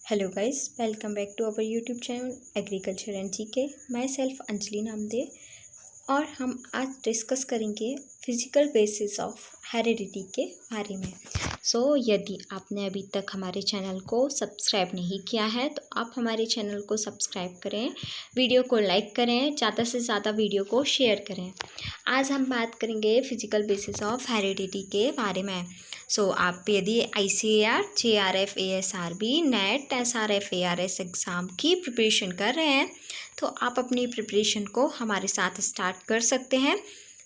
Hello guys, welcome back to our YouTube channel agriculture and GK. Myself Anjali Namdev और हम आज discuss करेंगे physical basis of heredity के बारे में। यदि आपने अभी तक हमारे चैनल को सब्सक्राइब नहीं किया है तो आप हमारे चैनल को सब्सक्राइब करें, वीडियो को लाइक करें, ज़्यादा से ज़्यादा वीडियो को शेयर करें। आज हम बात करेंगे फिजिकल बेसिस ऑफ हेरिडिटी के बारे में। आप यदि ICAR, JRF, ASRB, net, SRF, ARS exam की प्रिपरेशन कर रहे हैं तो आप अपनी प्रिपरेशन को हमारे साथ स्टार्ट कर सकते हैं,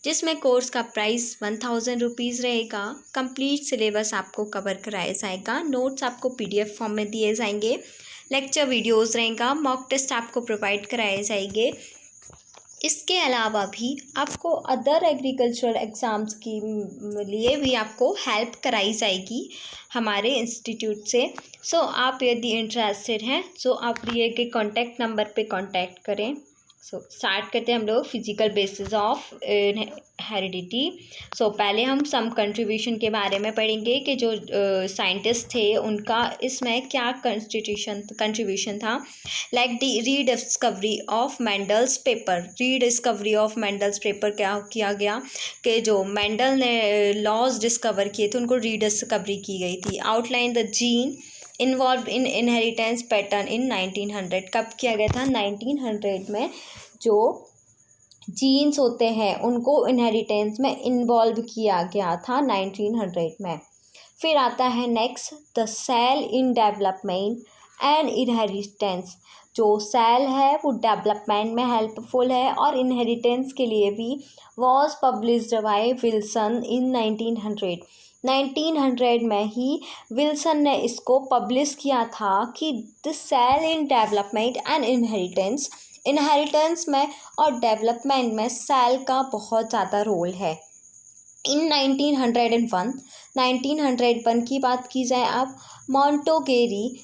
जिसमें कोर्स का प्राइस 1000 रुपीज़ रहेगा। कंप्लीट सिलेबस आपको कवर कराया जाएगा, नोट्स आपको PDF फॉर्म में दिए जाएंगे, लेक्चर वीडियोज़ रहेगा, मॉक टेस्ट आपको प्रोवाइड कराए जाएंगे। इसके अलावा भी आपको अदर एग्रीकल्चरल एग्ज़ाम्स के लिए भी आपको हेल्प कराई जाएगी हमारे इंस्टीट्यूट से। आप यदि इंटरेस्टेड हैं तो आप दिए गए कॉन्टैक्ट नंबर पे कांटेक्ट करें। स्टार्ट करते हैं हम लोग फिजिकल बेसिस ऑफ हेरिडिटी। पहले हम सम कंट्रीब्यूशन के बारे में पढ़ेंगे कि जो साइंटिस्ट थे उनका इसमें क्या कंट्रीब्यूशन था। Like the rediscovery of Mendel's paper. Rediscovery of Mendel's paper क्या किया गया कि जो मेंडल ने लॉज डिस्कवर किए थे उनको रीडिस्कवरी की गई थी। Outline the gene involved in inheritance pattern in 1900। कब किया गया था? 1900 में। जो जीन्स होते हैं उनको इनहेरिटेंस में इन्वॉल्व किया गया था 1900 में। फिर आता है next the cell in development and inheritance. जो सेल है वो डेवलपमेंट में हेल्पफुल है और इनहेरिटेंस के लिए भी वॉज पब्लिश्ड बाय विल्सन इन 1900 में ही विल्सन ने इसको पब्लिश किया था कि the cell in development and inheritance में और डेवलपमेंट में सेल का बहुत ज़्यादा रोल है। इन 1901 की बात की जाए अब, मॉन्टोगेरी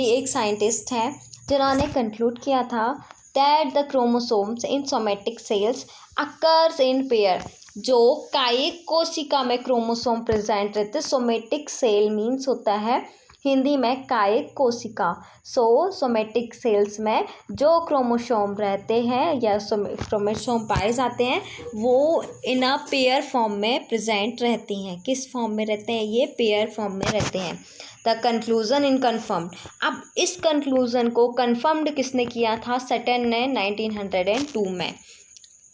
एक साइंटिस्ट हैं जिन्होंने कंक्लूड किया था that the chromosomes in somatic cells occurs in pair. जो कायिक कोशिका में क्रोमोसोम प्रेजेंट रहते, सोमेटिक सेल मीन्स होता है हिंदी में कायिक कोशिका। सोमेटिक सेल्स में जो क्रोमोसोम रहते हैं या क्रोमोसोम पाए जाते हैं वो इन अ पेयर फॉर्म में प्रेजेंट रहती हैं। किस फॉर्म में रहते हैं? ये पेयर फॉर्म में रहते हैं। The conclusion in confirmed. अब इस कंक्लूजन को कन्फर्म्ड किसने किया था? सटन ने 1902 में।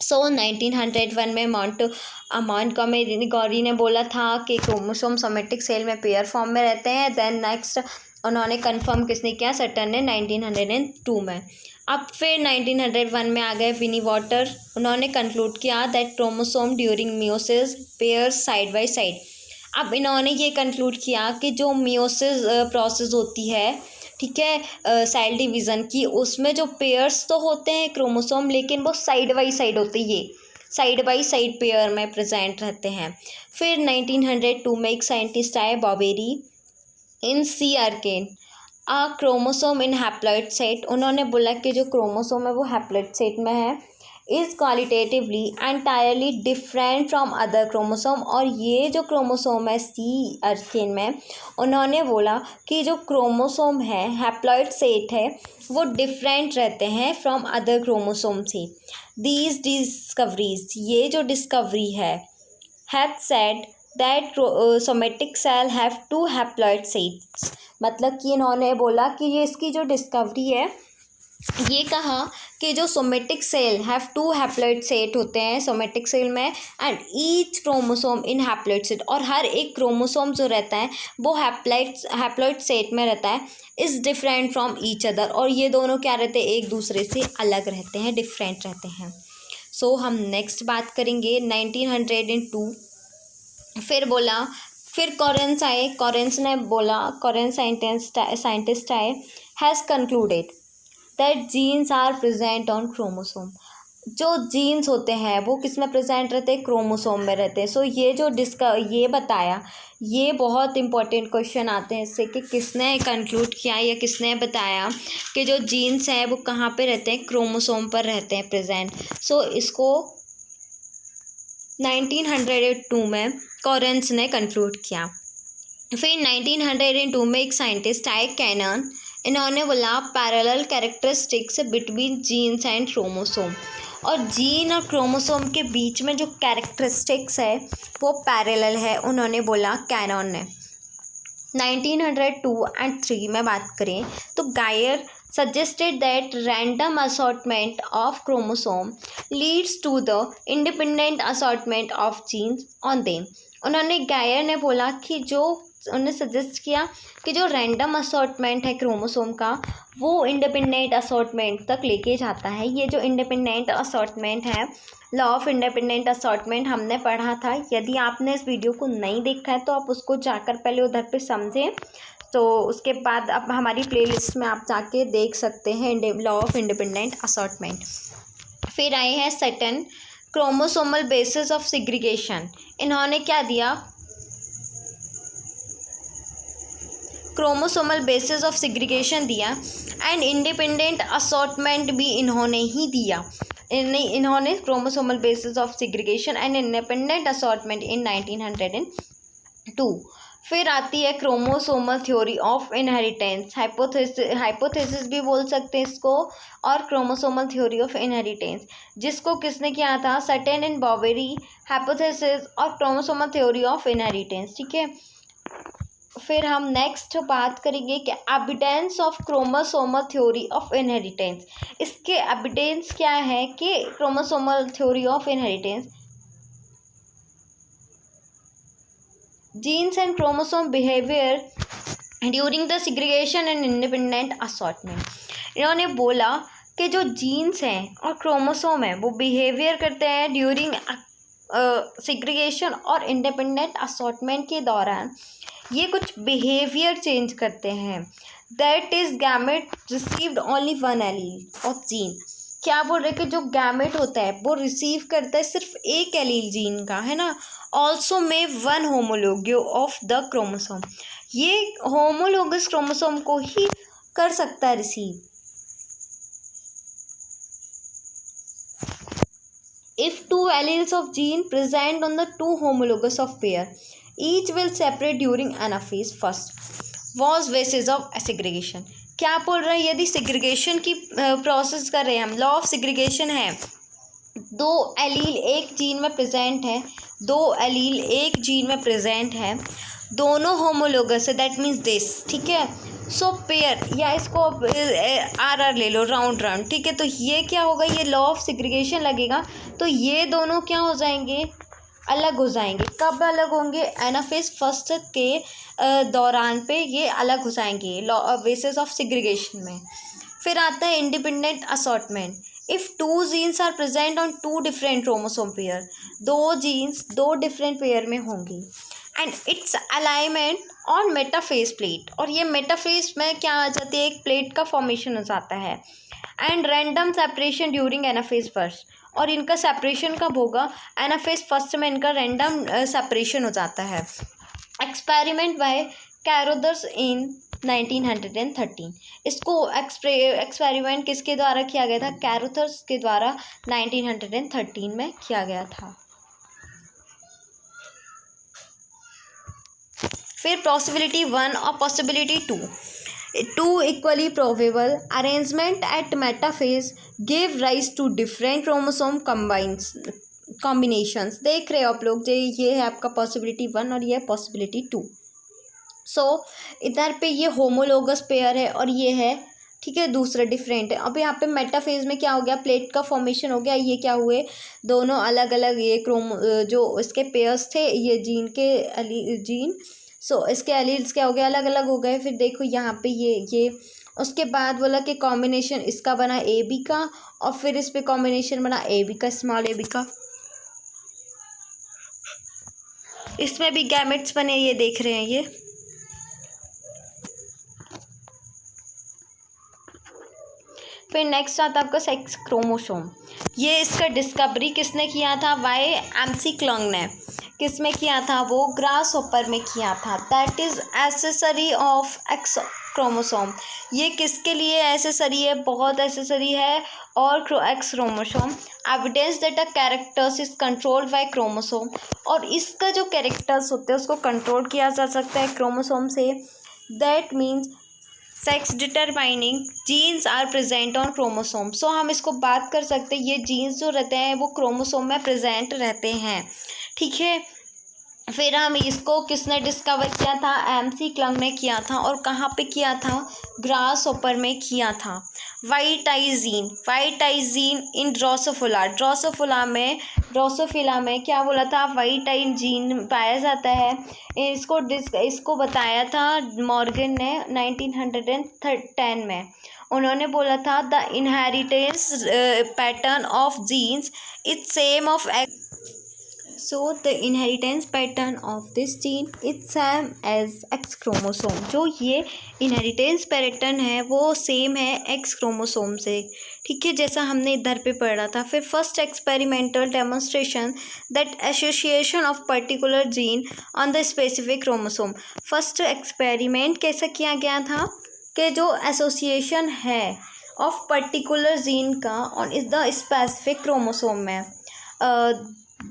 1901 में मॉन्टगोमेरी ने बोला था कि क्रोमोसोम सोमेटिक सेल में पेयर फॉर्म में रहते हैं। देन नेक्स्ट उन्होंने कंफर्म किसने किया? सटन ने 1902 में। अब फिर 1901 में आ गए विनी वाटर। उन्होंने कंक्लूड किया that chromosome during meiosis pairs side by side. अब इन्होंने ये कंक्लूड किया कि जो मियोसिस प्रोसेस होती है, ठीक है, सेल डिवीज़न की, उसमें जो पेयर्स तो होते हैं क्रोमोसोम लेकिन वो साइड बाई साइड होते हैं, ये साइड बाई साइड पेयर में प्रेजेंट रहते हैं। फिर 1902 में एक साइंटिस्ट आए बॉबेरी इन सी अर्केन a chromosome in haploid set. उन्होंने बोला कि जो क्रोमोसोम है वो हैप्लॉइड सेट में है, is qualitatively entirely different from other chromosome. और ये जो क्रोमोसोम है सी अर्केन में, उन्होंने बोला कि जो क्रोमोसोम है हैप्लॉइड सेट है वो डिफरेंट रहते हैं फ्रॉम अदर क्रोमोसोम से। दीज डिस्कवरीज, ये जो डिस्कवरी है, had said that somatic cell have 2 haploid sets. मतलब कि इन्होंने बोला कि ये इसकी जो डिस्कवरी है, ये कहा कि जो somatic cell have 2 haploid set होते हैं सोमेटिक सेल में, and each chromosome in haploid set, और हर एक क्रोमोसोम जो रहता है वो हैप्लॉइड सेट में रहता है, is different from each other. और ये दोनों क्या रहते हैं? एक दूसरे से अलग रहते हैं, डिफरेंट रहते हैं। हम नेक्स्ट बात करेंगे 1902। फिर कॉरेंस आए। कॉरेंस ने बोला, कॉरेंस साइंटिस्ट आए, has concluded that genes are present on chromosome. जो जीन्स होते हैं वो किस में प्रेजेंट रहते हैं? क्रोमोसोम में रहते हैं। ये जो ये बताया, ये बहुत इंपॉर्टेंट क्वेश्चन आते हैं इससे कि किसने कंक्लूड किया या किसने बताया कि जो जीन्स हैं वो कहाँ पे रहते हैं? क्रोमोसोम पर रहते हैं प्रेजेंट। इसको 1902 में कॉरेंस ने कंक्लूड किया। फिर 1902 में एक साइंटिस्ट आए कैनन, इन्होंने बोला parallel characteristics between genes and chromosome, और जीन और क्रोमोसोम के बीच में जो कैरेक्टरिस्टिक्स है वो पैरेलल है, उन्होंने बोला कैनन ने। 1902 एंड 3 में बात करें तो गायर suggested that random assortment of chromosome leads to the independent assortment of genes on them। उन्होंने गायर ने बोला कि जो उन्होंने सजेस्ट किया कि जो रैंडम असॉर्टमेंट है क्रोमोसोम का वो इंडिपेंडेंट असॉर्टमेंट तक लेके जाता है। ये जो इंडिपेंडेंट असॉर्टमेंट है, लॉ ऑफ इंडिपेंडेंट असॉर्टमेंट हमने पढ़ा था। यदि आपने इस वीडियो को नहीं देखा है तो आप उसको जाकर पहले उधर पे समझें, तो उसके बाद अब हमारी प्लेलिस्ट में आप जाके देख सकते हैं लॉ ऑफ इंडिपेंडेंट असॉर्टमेंट। फिर आए हैं Sutton chromosomal basis of segregation. इन्होंने क्या दिया, क्रोमोसोमल बेसिस ऑफ सेग्रीगेशन दिया, एंड इंडिपेंडेंट असॉर्टमेंट भी इन्होंने ही दिया। इन्होंने chromosomal basis of segregation and independent assortment in 1902। फिर आती है chromosomal theory of inheritance, hypothesis भी बोल सकते हैं इसको, और क्रोमोसोमल थ्योरी ऑफ इनहेरिटेंस, जिसको किसने किया था, सटन एंड बॉबेरी, हाइपोथेसिस और क्रोमोसोमल थ्योरी ऑफ इनहेरिटेंस। ठीक है, फिर हम नेक्स्ट बात करेंगे कि evidence of chromosomal theory of inheritance. इसके एविडेंस क्या है कि chromosomal theory of inheritance, genes and chromosome behaviour during the segregation and independent assortment. इन्होंने बोला कि जो जीन्स हैं और क्रोमोसोम है वो बिहेवियर करते हैं ड्यूरिंग सेग्रीगेशन और इंडिपेंडेंट असॉर्टमेंट के दौरान, ये कुछ बिहेवियर चेंज करते हैं। That is gamete received only one allele of gene. क्या बोल रहे कि जो गैमेट होता है वो रिसीव करता है सिर्फ एक एलील जीन का, है ना। Also may one homologous of the chromosome, ये होमोलोगस क्रोमोसोम को ही कर सकता है receive. If two alleles of gene present on the two homologous of pair, each will separate during anaphase first, was basis of segregation। क्या बोल रहे हैं, यदि सेग्रीगेशन की प्रोसेस कर रहे हैं हम, लॉ ऑफ सेग्रीगेशन है, दो एलील एक जीन में प्रेजेंट है, दो एलील एक जीन में प्रेजेंट है, दोनों होमोलोगस है, दैट मीन्स दिस। ठीक है, सो पेयर, या इसको आर ले लो, राउंड राउंड। ठीक है, तो ये क्या होगा, ये लॉ ऑफ सेग्रीगेशन लगेगा, तो ये दोनों क्या हो जाएंगे, अलग हो जाएंगे। कब अलग होंगे, एनाफेज फर्स्ट के दौरान पे ये अलग हो जाएंगे, लॉ बेसिस ऑफ सेग्रीगेशन में। फिर आता है independent assortment. If two genes are present on two different chromosome pair, दो जीन्स दो डिफरेंट पेयर में होंगी, and its alignment on metaphase plate, और ये मेटाफेज में क्या आ जाती है, एक प्लेट का फॉर्मेशन हो जाता है, and random separation during anaphase first, और इनका सेपरेशन कब होगा, एनाफेज फर्स्ट में इनका रैंडम सेपरेशन हो जाता है। एक्सपेरिमेंट बाय कैरोदर्स इन 1913, इसको एक्सपेरिमेंट किसके द्वारा किया गया था, कैरोथर्स के द्वारा 1913 में किया गया था। फिर पॉसिबिलिटी 1 और possibility 2, two equally probable arrangement at metaphase give rise to different chromosome combinations. देख रहे हो आप लोग, ये है आपका पॉसिबिलिटी 1 और ये है पॉसिबिलिटी 2। सो इधर पे ये होमोलोगस पेयर है और ये है, ठीक है, दूसरा डिफरेंट है। अब यहाँ पे मेटाफेज में क्या हो गया, प्लेट का फॉर्मेशन हो गया, ये क्या हुए, दोनों अलग अलग ये जो इसके पेयर्स थे, ये जीन के जीन, सो इसके एलील्स क्या हो गए, अलग अलग हो गए। फिर देखो यहाँ पे ये उसके बाद बोला कि कॉम्बिनेशन इसका बना ए बी का, और फिर इस पे कॉम्बिनेशन बना ए बी का, स्मॉल ए बी का, इसमें भी गैमेट्स बने, ये देख रहे हैं ये। फिर नेक्स्ट आता है आपका सेक्स क्रोमोसोम। ये इसका डिस्कवरी किसने किया था, वाई एमसी क्लंग ने। किस में किया था, वो ग्रास हॉपर में किया था। That is accessory of x chromosome. ये किसके लिए एसेसरी है, बहुत एसेसरी है। और x chromosome evidence that a characters is controlled by chromosome. और इसका जो कैरेक्टर्स होते हैं उसको कंट्रोल किया जा सकता है क्रोमोसोम से। That means sex determining genes are present on chromosome. So हम इसको बात कर सकते हैं, ये जीन्स जो रहते हैं वो क्रोमोसोम में प्रेजेंट रहते हैं, ठीक है। फिर हम इसको किसने डिस्कवर किया था, एमसी क्लंग ने किया था। और कहाँ पे किया था, ग्रास हॉपर में किया था। White I gene in Drosophila में क्या बोला था, वाइट आई जीन पाया जाता है। इसको बताया था मॉर्गन ने 1910 में। उन्होंने बोला था the inheritance pattern of genes is same of So the inheritance pattern of this gene is same as X chromosome। जो ये inheritance pattern है वो सेम है X क्रोमोसोम से, ठीक है, जैसा हमने इधर पे पढ़ा था। फिर first experimental demonstration that association of particular gene on the specific chromosome. First experiment कैसा किया गया था कि जो एसोसिएशन है ऑफ पर्टिकुलर जीन का on is the specific chromosome में।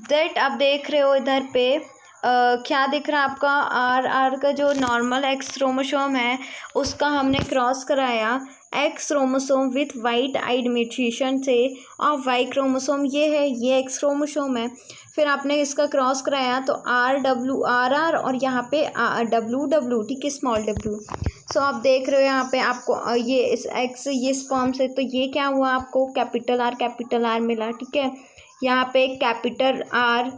दैट आप देख रहे हो इधर पे क्या दिख रहा है आपका, आर का जो नॉर्मल एक्स क्रोमोसोम है उसका हमने क्रॉस कराया X chromosome with white eyed mutation से। और वाई क्रोमोसोम ये है, ये एक्स क्रोमोसोम है। फिर आपने इसका क्रॉस कराया तो आर और यहाँ पे डब्ल्यू, ठीक है, स्मॉल डब्ल्यू। सो आप देख रहे हो यहाँ पे आपको ये इस एक्स ये स्पर्म से, तो ये क्या हुआ, आपको कैपिटल आर मिला, ठीक है। यहाँ पे कैपिटल आर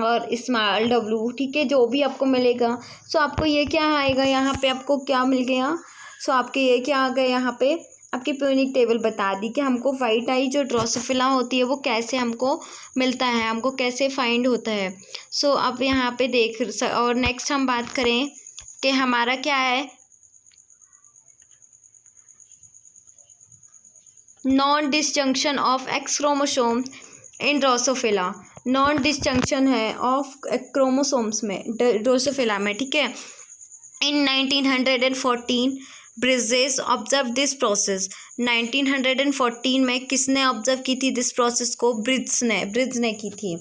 और स्मॉल डब्ल्यू, ठीक है, जो भी आपको मिलेगा। सो आपको ये क्या आएगा, यहाँ पे आपको क्या मिल गया, सो आपके ये क्या आ गया, यहाँ पे आपकी पीरियोडिक टेबल बता दी कि हमको वाइट आई जो ड्रोसोफिला होती है वो कैसे हमको मिलता है, हमको कैसे फाइंड होता है। सो अब यहाँ पे देख और नेक्स्ट हम बात करें कि हमारा क्या है, non disjunction of x chromosome in Drosophila. Non disjunction है ऑफ क्रोमोसोम्स में ड्रोसोफिला में, ठीक है। इन 1914 ब्रिजेस ऑब्जर्व दिस प्रोसेस। 1914 में किसने ऑब्जर्व की थी दिस प्रोसेस को, ब्रिज ने की थी।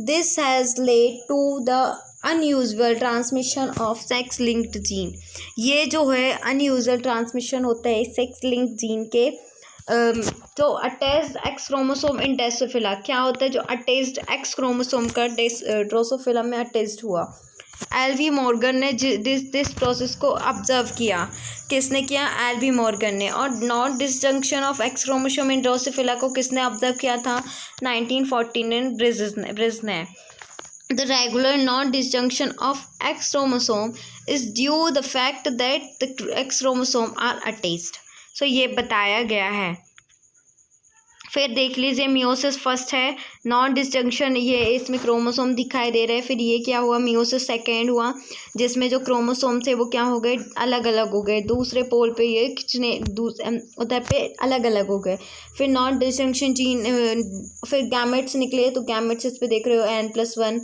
This has led to the unusual transmission of sex linked gene. ये जो है अनयूजुअल ट्रांसमिशन होता है सेक्स लिंक्ड जीन के जो अटैच्ड एक्स क्रोमोसोम इन ड्रोसोफिला। क्या होता है, जो अटैच्ड एक्स क्रोमोसोम का ड्रोसोफिला में अटैच्ड हुआ। एलवी मॉर्गन ने दिस प्रोसेस को ऑब्जर्व किया। किसने किया, एलवी मॉर्गन ने। और non disjunction of x chromosome in Drosophila को किसने ऑब्जर्व किया था, 1914 ब्रिज ने। The regular non-disjunction of X chromosome is due the fact that the X chromosome are attached। So ये बताया गया है। फिर देख लीजिए मियोसिस फर्स्ट है, नॉन डिसजंक्शन, ये इसमें क्रोमोसोम दिखाई दे रहे हैं। फिर ये क्या हुआ, मियोसिस सेकेंड हुआ, जिसमें जो क्रोमोसोम थे वो क्या हो गए, अलग अलग हो गए। दूसरे पोल पे ये खिंचने उधर पे अलग अलग हो गए। फिर नॉन डिसजंक्शन जीन, फिर गैमेट्स निकले, तो गैमेट्स इस पे देख रहे हो n+1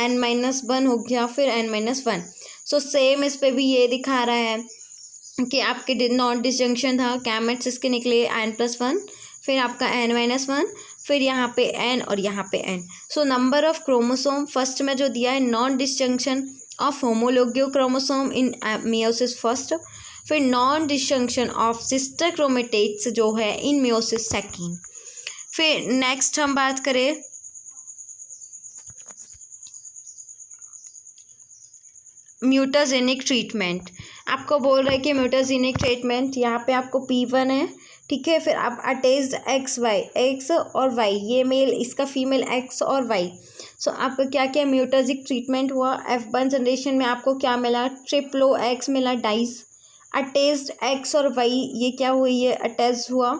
n-1 हो गया, फिर n-1। सो सेम इस पे भी ये दिखा रहा है कि आपके नॉन डिसजंक्शन था, गैमेट्स इसके निकले n+1, फिर आपका n-1, फिर यहाँ पे n और यहाँ पे n। So number of chromosome first में जो दिया है, non disjunction of homologous chromosome in meiosis first, फिर non disjunction of sister chromatids जो है इन मियोसिस सेकेंड। फिर नेक्स्ट हम बात करें म्यूटाजेनिक ट्रीटमेंट। आपको बोल रहे हैं कि म्यूटाजेनिक ट्रीटमेंट, यहाँ पे आपको P1 है, ठीक है। फिर आप अटैच्ड एक्स और वाई, ये मेल इसका फीमेल एक्स और वाई। सो आपका क्या क्या म्यूटाजिक ट्रीटमेंट हुआ। F1 जनरेशन में आपको क्या मिला, ट्रिप्लो एक्स मिला, डाइस। अटैच्ड एक्स और वाई ये क्या हुई, ये अटैच हुआ।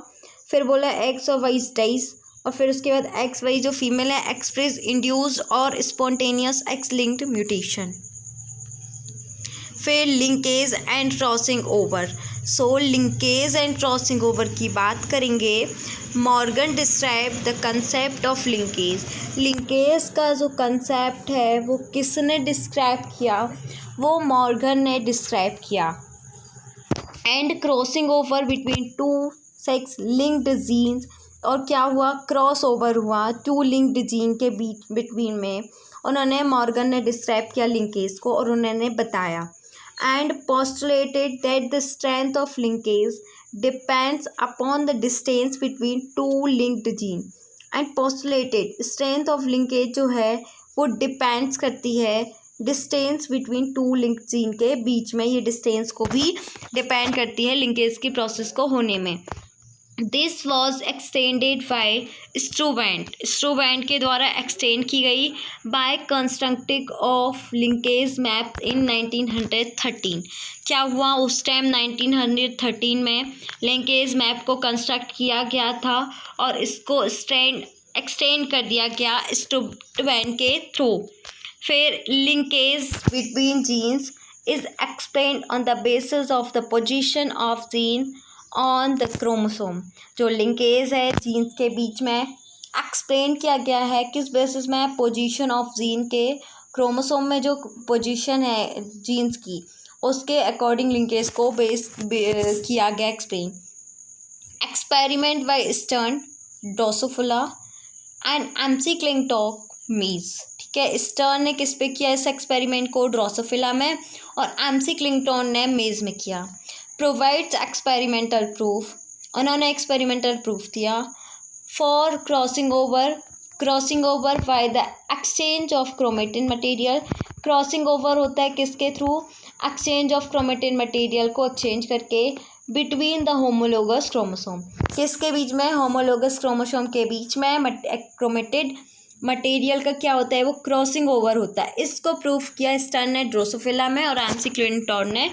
फिर बोला एक्स और वाई डाइस। और फिर उसके बाद एक्स वाई जो फीमेल है एक्सप्रेस इंड्यूस्ड और स्पॉन्टेनियस एक्स लिंक्ड म्यूटेशन। फिर linkage and crossing over. So linkage and crossing over की बात करेंगे। Morgan describe the concept of linkage. Linkage का जो कंसेप्ट है वो किसने डिस्क्राइब किया? वो मॉर्गन ने डिस्क्राइब किया। And crossing over between two sex linked genes, और क्या हुआ? क्रॉस ओवर हुआ टू लिंक्ड जीन के बीच बिटवीन में। उन्होंने मॉर्गन ने डिस्क्राइब किया लिंकेज को और उन्होंने बताया। And postulated that the strength of linkage depends upon the distance between two linked gene. And postulated strength of linkage जो है वो डिपेंड्स करती है distance between two linked gene के बीच में। ये डिस्टेंस को भी डिपेंड करती है लिंकेज की प्रोसेस को होने में। This was extended by Sturtevant के द्वारा एक्सटेंड की गई by constructing of linkage map in 1913। क्या हुआ उस टाइम? 1913 में लिंकेज मैप को कंस्ट्रक्ट किया गया था और इसको एक्सटेंड कर दिया गया स्ट्रूबैंड के थ्रू। फिर linkage between genes is explained on the basis of the position of gene on the chromosome. जो लिंकेज है जीन्स के बीच में एक्सप्लेन किया गया है किस बेसिस में? पोजीशन ऑफ जीन के क्रोमोसोम में जो पोजीशन है जीन्स की उसके अकॉर्डिंग लिंकेज को किया गया explain. Experiment by Stern, Drosophila and McClintock maize. ठीक है, स्टर्न ने किस पे किया इस एक्सपेरिमेंट को? ड्रोसोफिला में, और एमसीक्लिंटोन ने मेज में किया। प्रोवाइड्स एक्सपेरिमेंटल प्रूफ, उन्होंने एक्सपेरिमेंटल प्रूफ दिया। For crossing over by the exchange of chromatin material. Crossing over होता है किसके through? Exchange of chromatin material को एक्सचेंज करके बिटवीन द होमोलोगस क्रोमोसोम। किसके बीच में? होमोलोगस क्रोमोसोम के बीच में क्रोमेटिड मटेरियल का क्या होता है? वो क्रॉसिंग ओवर होता है। इसको प्रूफ किया स्टर्न ने ड्रोसोफिला में और एमसीक्लिंटोन ने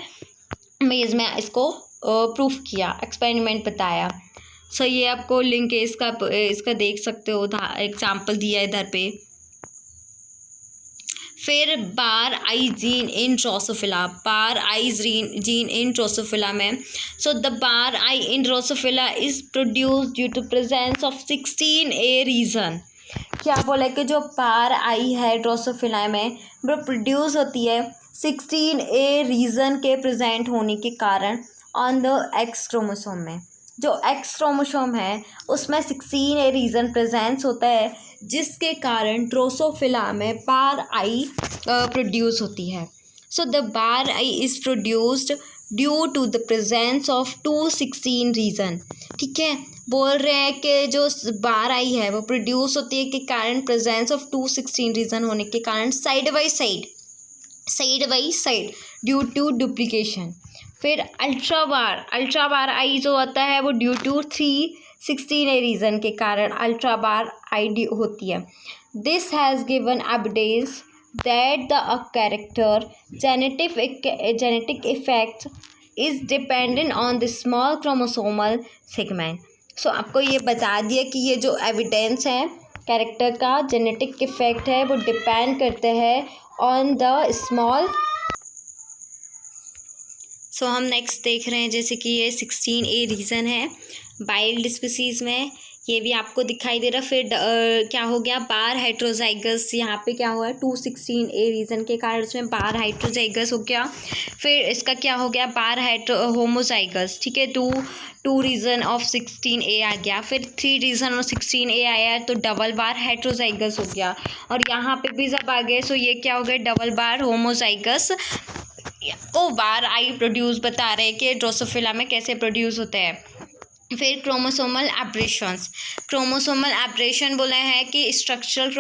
मेज में इसको प्रूफ किया, एक्सपेरिमेंट बताया। सो ये आपको लिंकेज का इसका देख सकते हो, एग्जाम्पल दिया है इधर पे। फिर बार आई जीन इन ड्रोसोफिला, में। So the bar eye in Drosophila is produce due to presence of 16A region. क्या बोला कि जो बार आई है ड्रोसोफिला में वो प्रोड्यूस होती है 16A रीजन के प्रेजेंट होने के कारण ऑन द एक्स क्रोमोसोम में। जो एक्स क्रोमोसोम है उसमें 16A रीजन प्रेजेंस होता है जिसके कारण ड्रोसोफिला में बार आई प्रोड्यूस होती है। So the bar eye is produced due to the presence of 216 region. ठीक है, बोल रहे हैं कि जो बार आई है वो प्रोड्यूस होती है के कारण प्रेजेंस ऑफ 216 रीजन होने के कारण side by side due to duplication. फिर अल्ट्रा बार आई जो होता है वो ड्यू टू 316A रीजन के कारण अल्ट्रा बार आई होती है। This has given evidence that the character genetic effect is dependent on the small chromosomal segment. So आपको ये बता दिया कि ये जो एविडेंस है कैरेक्टर का जेनेटिक इफेक्ट है वो डिपेंड करते हैं ऑन द स्मॉल। सो हम नेक्स्ट देख रहे हैं जैसे कि ये 16A रीजन है वाइल्ड स्पीसीज में, ये भी आपको दिखाई दे रहा। फिर क्या हो गया? बार हाइट्रोजाइगस, यहाँ पे क्या हुआ? 216A रीजन के कारण उसमें बार हाइट्रोजाइगस हो गया। फिर इसका क्या हो गया? बार होमोजाइगस। ठीक है, टू रीजन ऑफ 16A आ गया। फिर 3 रीजन ऑफ 16A आया तो डबल बार हाइट्रोजाइगस हो गया। और यहाँ पे भी जब आ गए सो ये क्या हो गया? डबल बार होमोजाइगस ओ बार आई प्रोड्यूस बता रहे हैं कि ड्रोसोफिला में कैसे प्रोड्यूस होते हैं। फिर क्रोमोसोमल एब्रेशन बोला है कि स्ट्रक्चरल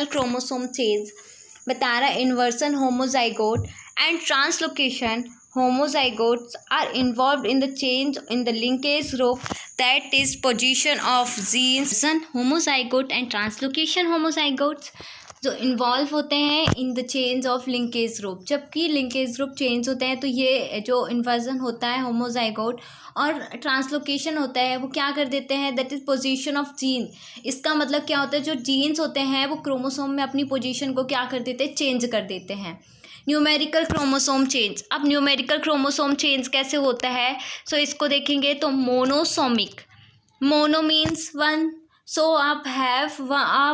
क्रोमोसोम चेंज बता रहा है। Inversion homozygote and translocation homozygotes are involved in the change in the linkage group, that is position of genes. Homozygote and translocation homozygotes जो इन्वॉल्व होते हैं in the change of linkage group. जबकि linkage group change होते हैं तो ये जो inversion होता है होमोजाइगोट और ट्रांसलोकेशन होता है वो क्या कर देते हैं? That is position of gene. इसका मतलब क्या होता है? जो जीन्स होते हैं वो क्रोमोसोम में अपनी पोजीशन को क्या कर देते हैं? चेंज कर देते हैं। Numerical chromosome change. अब न्यूमेरिकल क्रोमोसोम चेंज कैसे होता है, सो इसको देखेंगे तो मोनोसोमिक, मोनो मीन्स वन, सो आप have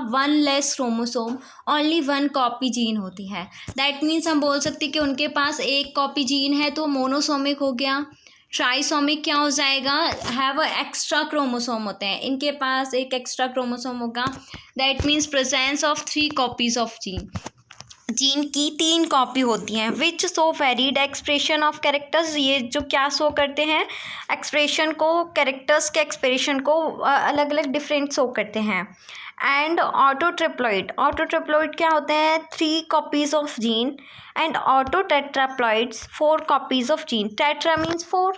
one less chromosome, only one copy gene होती है। दैट मीन्स हम बोल सकते हैं कि उनके पास एक कॉपी जीन है तो मोनोसोमिक हो गया। ट्राइसोमिक क्या हो जाएगा, हैव अ एक्स्ट्रा क्रोमोसोम होते हैं, इनके पास एक एक्स्ट्रा क्रोमोसोम होगा। That means presence of 3 copies of gene, gene की 3 कॉपी होती हैं। Which show varied expression of characters, ये जो क्या शो करते हैं, एक्सप्रेशन को, कैरेक्टर्स के एक्सप्रेशन को अलग अलग डिफरेंट शो करते हैं। एंड ऑटोट्रिप्लॉइड, ऑटोट्रिप्लॉइड क्या होते हैं, 3 copies of gene. And auto tetraploids 4 copies of gene. Tetra means 4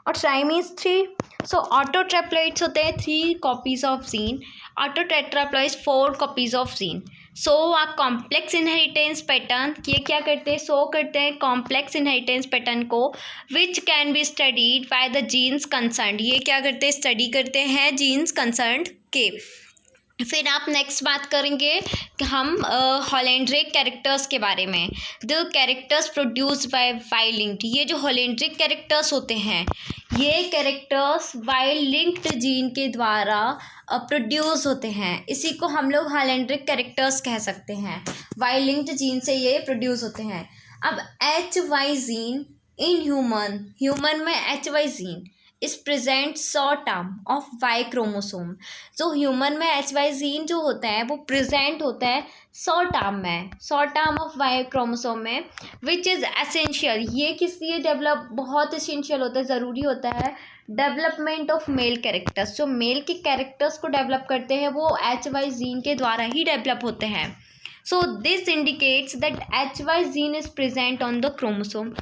और ट्राई मीन्स 3। सो ऑटोट्रिप्लॉइड्स होते हैं 3 copies of gene, auto tetraploids 4 copies of gene. So a complex inheritance pattern, ये क्या करते हैं, शो करते हैं कॉम्प्लेक्स इनहेरिटेंस पैटर्न को, which can be studied by the genes concerned, ये क्या करते हैं, स्टडी करते हैं जीन्स कंसर्न्ड के। फिर आप नेक्स्ट बात करेंगे कि हम हॉलेंड्रिक कैरेक्टर्स के बारे में। The characters produced by Y linked, ये जो हॉलेंड्रिक कैरेक्टर्स होते हैं, ये कैरेक्टर्स वाई लिंक्ड जीन के द्वारा प्रोड्यूस होते हैं, इसी को हम लोग हॉलेंड्रिक कैरेक्टर्स कह सकते हैं। वाई लिंक्ड जीन से ये प्रोड्यूस होते हैं। अब H Y gene in human, human में H Y gene is present 100 term of Y chromosome. जो ह्यूमन में एच वाई जीन जो होता है वो प्रेजेंट होता है 100 टर्म में, 100 टर्म ऑफ वाई क्रोमोसोम में, विच इज़ एसेंशियल, ये किस लिए डेवलप, बहुत एसेंशियल होता है, ज़रूरी होता है डेवलपमेंट ऑफ मेल कैरेक्टर्स। जो मेल के कैरेक्टर्स को डेवलप करते हैं वो एच वाई जीन के द्वारा ही डेवलप होते हैं। So this indicates that H Y gene is present on the chromosome.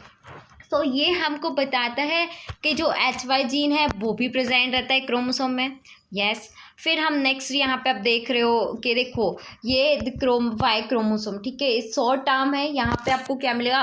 तो ये हमको बताता है कि जो एच वाई जीन है वो भी प्रेजेंट रहता है क्रोमोसोम में। यस फिर हम नेक्स्ट यहाँ पे आप देख रहे हो कि देखो ये वाई क्रोमोसोम, ठीक है, 100 टर्म है, यहाँ पे आपको क्या मिलेगा,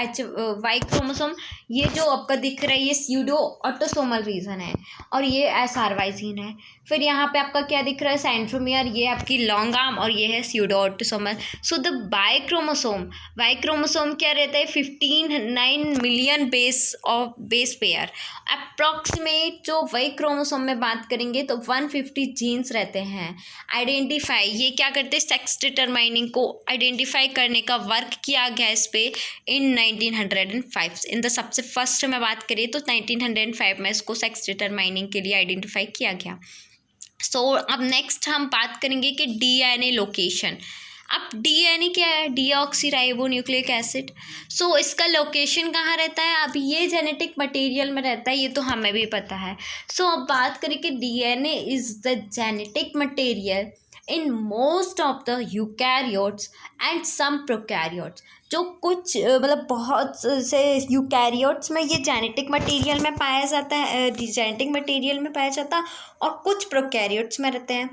एच वाई क्रोमोसोम, ये जो आपका दिख रहा है ये स्यूडो ऑटोसोमल रीजन है और ये एस आर वाई जीन है। फिर यहाँ पे आपका क्या दिख रहा है, सेंट्रोमियर, ये आपकी लॉन्ग आर्म और ये है pseudo autosomal. So the Y chromosome क्या रहता है, 15 मिलियन बेस पेयर अप्रॉक्सीमेट। जो वाई क्रोमोसोम में बात करेंगे तो 150 जीन्स रहते हैं। आइडेंटिफाई, ये क्या करते हैं, सेक्स डिटरमाइनिंग को आइडेंटिफाई करने का वर्क किया गया इस पे इन 1905। इन द सबसे फर्स्ट में बात करें तो 1905 में इसको सेक्स डिटरमाइनिंग के लिए आइडेंटिफाई किया गया। सो अब नेक्स्ट हम बात करेंगे कि डीएनए लोकेशन। अब डीएनए क्या है, डीऑक्सीराइबो न्यूक्लिक एसिड। सो इसका लोकेशन कहाँ रहता है, अब ये जेनेटिक मटेरियल में रहता है, ये तो हमें भी पता है। सो अब बात करें कि DNA is the genetic material in most of the eukaryotes and some prokaryotes. जो कुछ मतलब बहुत से यूकैरियोट्स में ये जेनेटिक मटेरियल में पाया जाता है, जेनेटिक मटेरियल में पाया जाता है, और कुछ प्रोकैरियोट्स में रहते हैं।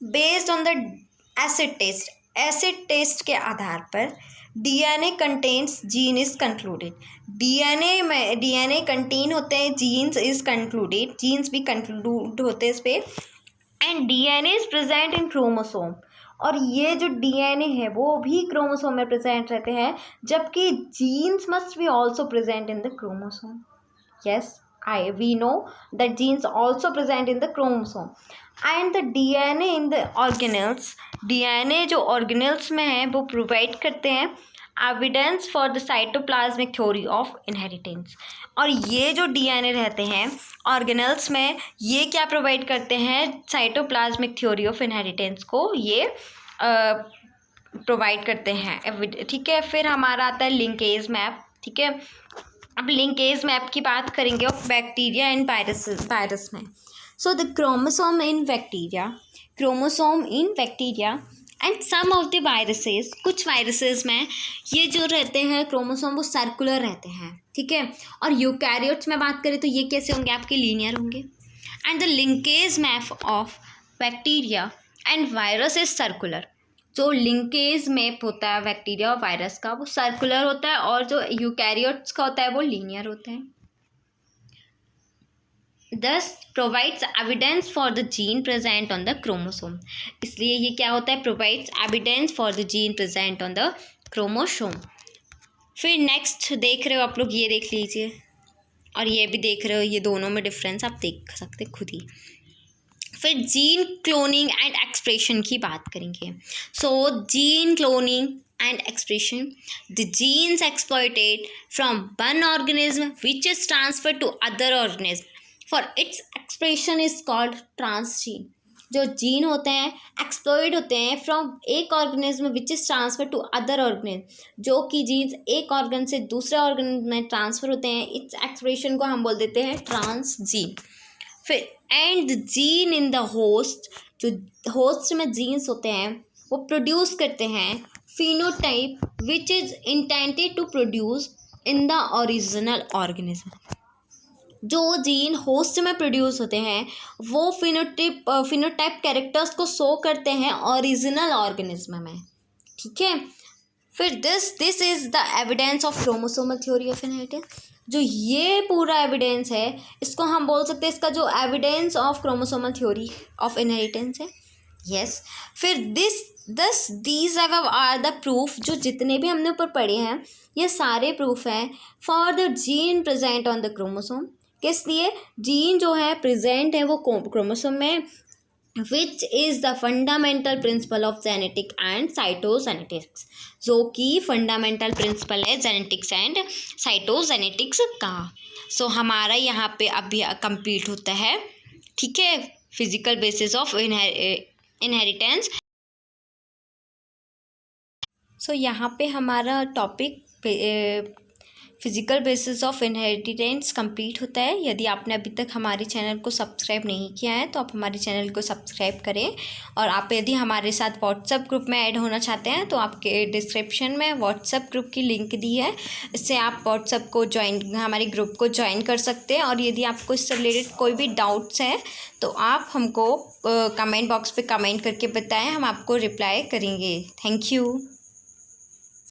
Based on the acid test के आधार पर DNA contains gene is concluded. DNA contain होते हैं, जीन्स इज कंक्लूडेड, जीन्स भी कंक्लूड होते हैं इस पर। And DNA is present in chromosome, और ये जो डीएनए है वो भी क्रोमोसोम में प्रेजेंट रहते हैं, जबकि genes must be also present in the chromosome. Yes we know that genes also present in the chromosome and the DNA in the organelles। DNA जो organelles में है वो provide करते हैं evidence for the cytoplasmic theory of inheritance। और ये जो DNA रहते हैं organelles में, ये क्या provide करते हैं, cytoplasmic theory of inheritance को ये प्रोवाइड करते हैं, ठीक है। फिर हमारा आता है लिंकेज मैप, ठीक है। अब लिंकेज मैप की बात करेंगे ऑफ बैक्टीरिया एंड वायरस में। So the chromosome in bacteria and some of the viruses, कुछ वायरसेस में ये जो रहते हैं क्रोमोसोम वो सर्कुलर रहते हैं, ठीक है। और यूकैरियोट्स में बात करें तो ये कैसे होंगे, आपके लीनियर होंगे। And the linkage map of bacteria and virus is circular. जो लिंकेज मैप होता है बैक्टीरिया और वायरस का वो सर्कुलर होता है, और जो यूकैरियोट्स का होता है वो लीनियर होता है। Thus provides evidence for the gene present on the chromosome। इसलिए ये क्या होता है, provides evidence for the gene present on the chromosome। फिर नेक्स्ट देख रहे हो आप लोग, ये देख लीजिए, और ये भी देख रहे हो, ये दोनों में डिफरेंस आप देख सकते खुद ही। फिर जीन क्लोनिंग एंड एक्सप्रेशन की बात करेंगे। So gene cloning and expression, the genes exploited from one organism which is transfer to other organism for its expression is called transgene. जो जीन होते हैं एक्सप्लॉइड होते हैं फ्रॉम एक organism which is transfer to other organism, जो कि jeans एक organ से दूसरे ऑर्गन में ट्रांसफ़र होते हैं, इस एक्सप्रेशन को हम बोल देते हैं ट्रांसजीन। फिर and the gene in the host, जो होस्ट में जीन्स होते हैं वो प्रोड्यूस करते हैं phenotype which is intended to produce in the original organism. जो जीन होस्ट में प्रोड्यूस होते हैं वो फिनोटाइप कैरेक्टर्स को शो करते हैं ओरिजिनल ऑर्गेनिज्म में, ठीक है। फिर this is the evidence of chromosomal theory of inheritance. जो ये पूरा एविडेंस है इसको हम बोल सकते हैं इसका जो evidence of chromosomal theory of inheritance है। यस फिर दीज आर द प्रूफ, जो जितने भी हमने ऊपर पढ़े हैं ये सारे प्रूफ हैं for the gene present on the chromosome. किस लिए? जीन जो है प्रेजेंट है वो क्रोमोसोम में, which is the fundamental principle of genetic and cytogenetics, जो कि फंडामेंटल प्रिंसिपल है जेनेटिक्स एंड साइटोजेनेटिक्स का। सो हमारा यहाँ पे अभी कंप्लीट होता है, ठीक है, फिजिकल बेसिस ऑफ इनहेरिटेंस। सो यहाँ पे हमारा topic physical basis of inheritance complete होता है। यदि आपने अभी तक हमारे चैनल को सब्सक्राइब नहीं किया है तो आप हमारे चैनल को सब्सक्राइब करें, और आप यदि हमारे साथ व्हाट्सएप ग्रुप में ऐड होना चाहते हैं तो आपके डिस्क्रिप्शन में व्हाट्सएप ग्रुप की लिंक दी है, इससे आप व्हाट्सएप को हमारे ग्रुप को ज्वाइन कर सकते हैं। और यदि आपको इससे रिलेटेड कोई भी डाउट्स है तो आप हमको कमेंट बॉक्स पे कमेंट करके बताएं, हम आपको रिप्लाई करेंगे। Thank you.